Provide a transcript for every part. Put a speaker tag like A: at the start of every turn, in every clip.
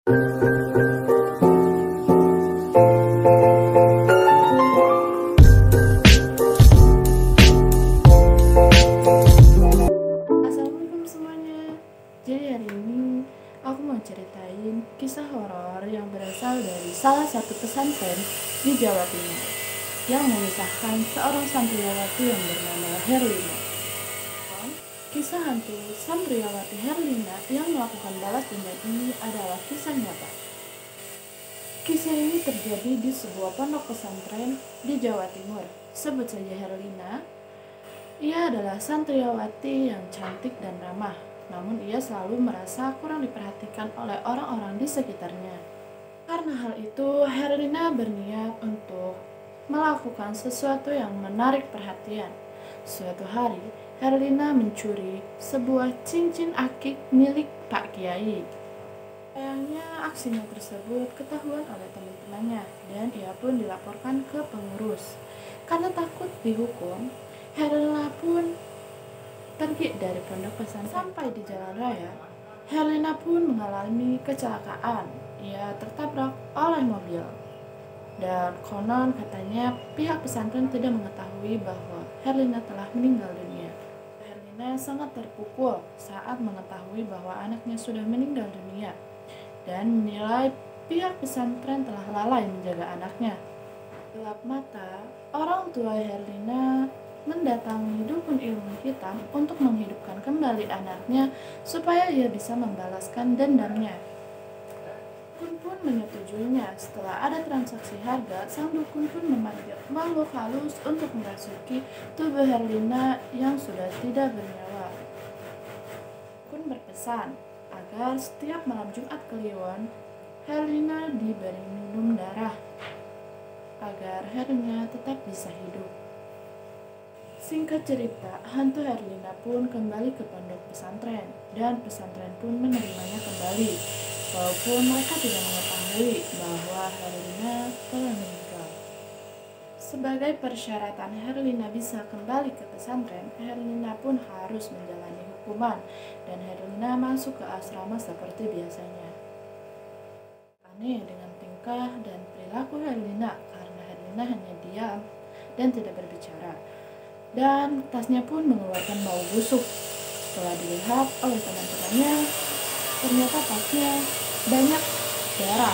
A: Assalamualaikum semuanya. Jadi hari ini aku mau ceritain kisah horor yang berasal dari salah satu pesantren di Jawa Timur yang mengisahkan seorang santriwati yang bernama Herlina. Kisah hantu santriwati Herlina yang melakukan balas dendam ini adalah kisah nyata. Kisah ini terjadi di sebuah pondok pesantren di Jawa Timur. Sebut saja Herlina. Ia adalah santriwati yang cantik dan ramah, namun ia selalu merasa kurang diperhatikan oleh orang-orang di sekitarnya. Karena hal itu, Herlina berniat untuk melakukan sesuatu yang menarik perhatian. Suatu hari, Herlina mencuri sebuah cincin akik milik Pak Kiai. Sayangnya, aksinya tersebut ketahuan oleh teman-temannya dan ia pun dilaporkan ke pengurus. Karena takut dihukum, Herlina pun pergi dari pondok pesantren. Sampai di jalan raya, Herlina pun mengalami kecelakaan. Ia tertabrak oleh mobil. Dan konon katanya pihak pesantren tidak mengetahui bahwa Herlina telah meninggal dunia. Herlina sangat terpukul saat mengetahui bahwa anaknya sudah meninggal dunia dan menilai pihak pesantren telah lalai menjaga anaknya. Gelap mata, orang tua Herlina mendatangi dukun ilmu hitam untuk menghidupkan kembali anaknya supaya ia bisa membalaskan dendamnya. Dukun pun menyetujuinya. Setelah ada transaksi harga, sang dukun pun memanggil makhluk halus untuk merasuki tubuh Herlina yang sudah tidak bernyawa. Dukun berpesan agar setiap malam Jumat Kliwon, Herlina diberi minum darah agar Herlina tetap bisa hidup. Singkat cerita, hantu Herlina pun kembali ke pondok pesantren dan pesantren pun menerimanya kembali, walaupun mereka tidak mengetahui bahwa Herlina telah meninggal. Sebagai persyaratan Herlina bisa kembali ke pesantren, Herlina pun harus menjalani hukuman dan Herlina masuk ke asrama seperti biasanya. Aneh dengan tingkah dan perilaku Herlina karena Herlina hanya diam dan tidak berbicara. Dan tasnya pun mengeluarkan bau busuk. Setelah dilihat oleh teman-temannya, ternyata tasnya banyak darah.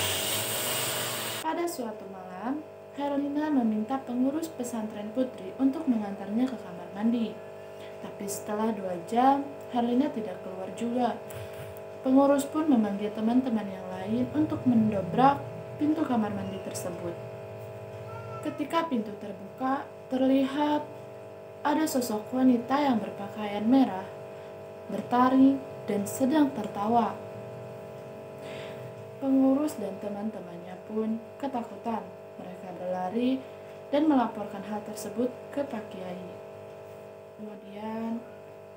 A: Pada suatu malam, Herlina meminta pengurus pesantren putri untuk mengantarnya ke kamar mandi. Tapi setelah 2 jam, Herlina tidak keluar juga. Pengurus pun memanggil teman-teman yang lain untuk mendobrak pintu kamar mandi tersebut. Ketika pintu terbuka, terlihat ada sosok wanita yang berpakaian merah, bertari, dan sedang tertawa. Pengurus dan teman-temannya pun ketakutan. Mereka berlari dan melaporkan hal tersebut ke Pak Kiai. Kemudian,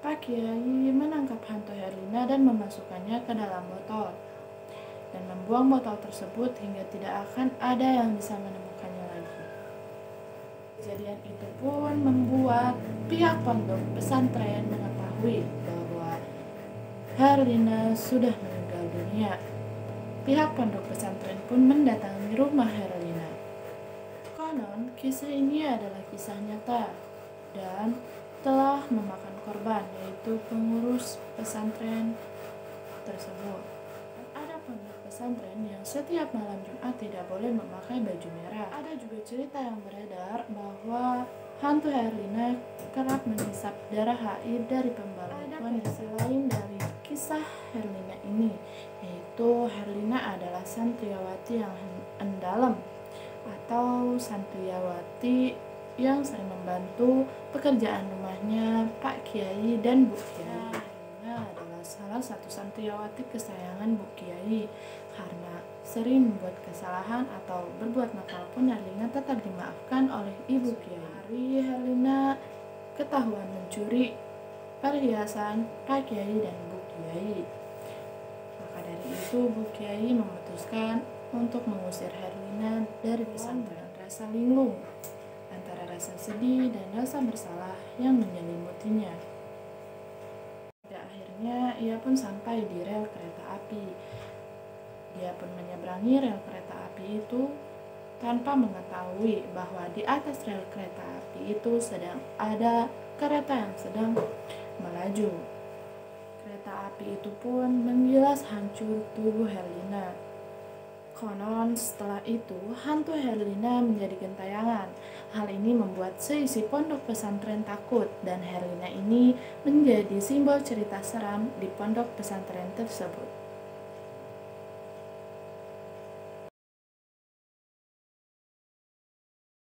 A: Pak Kiai menangkap hantu Herlina dan memasukkannya ke dalam botol dan membuang botol tersebut hingga tidak akan ada yang bisa menemukannya lagi. Kejadian itu pun membuat pihak pondok pesantren mengetahui bahwa Herlina sudah meninggal dunia. Pihak pondok pesantren pun mendatangi rumah Herlina. Konon, kisah ini adalah kisah nyata dan telah memakan korban, yaitu pengurus pesantren tersebut. Ada pondok pesantren yang setiap malam Jumat tidak boleh memakai baju merah. Ada juga cerita yang beredar bahwa hantu Herlina kerap menghisap darah haid dari pembalap. Ada versi lain dari kisah Herlina ini, yaitu Herlina adalah santriwati yang endalem atau santriwati yang sering membantu pekerjaan rumahnya Pak Kiai dan Bu Kiai. Herlina adalah salah satu santriwati kesayangan Bu Kiai. Karena sering membuat kesalahan atau berbuat nakal pun Herlina tetap dimaafkan oleh Ibu Kiai. Hari Herlina ketahuan mencuri perhiasan Pak Kiai dan Bu Kiai. Maka dari itu Bu Kiai memutuskan untuk mengusir Herlina dari pesantren. Rasa linglung antara rasa sedih dan rasa bersalah yang menyelimutinya. Pada akhirnya ia pun sampai di rel kereta api. Dia pun menyeberangi rel kereta api itu tanpa mengetahui bahwa di atas rel kereta api itu sedang ada kereta yang sedang melaju. Kereta api itu pun menggilas hancur tubuh Herlina. Konon setelah itu, hantu Herlina menjadi gentayangan. Hal ini membuat seisi pondok pesantren takut dan Herlina ini menjadi simbol cerita seram di pondok pesantren tersebut.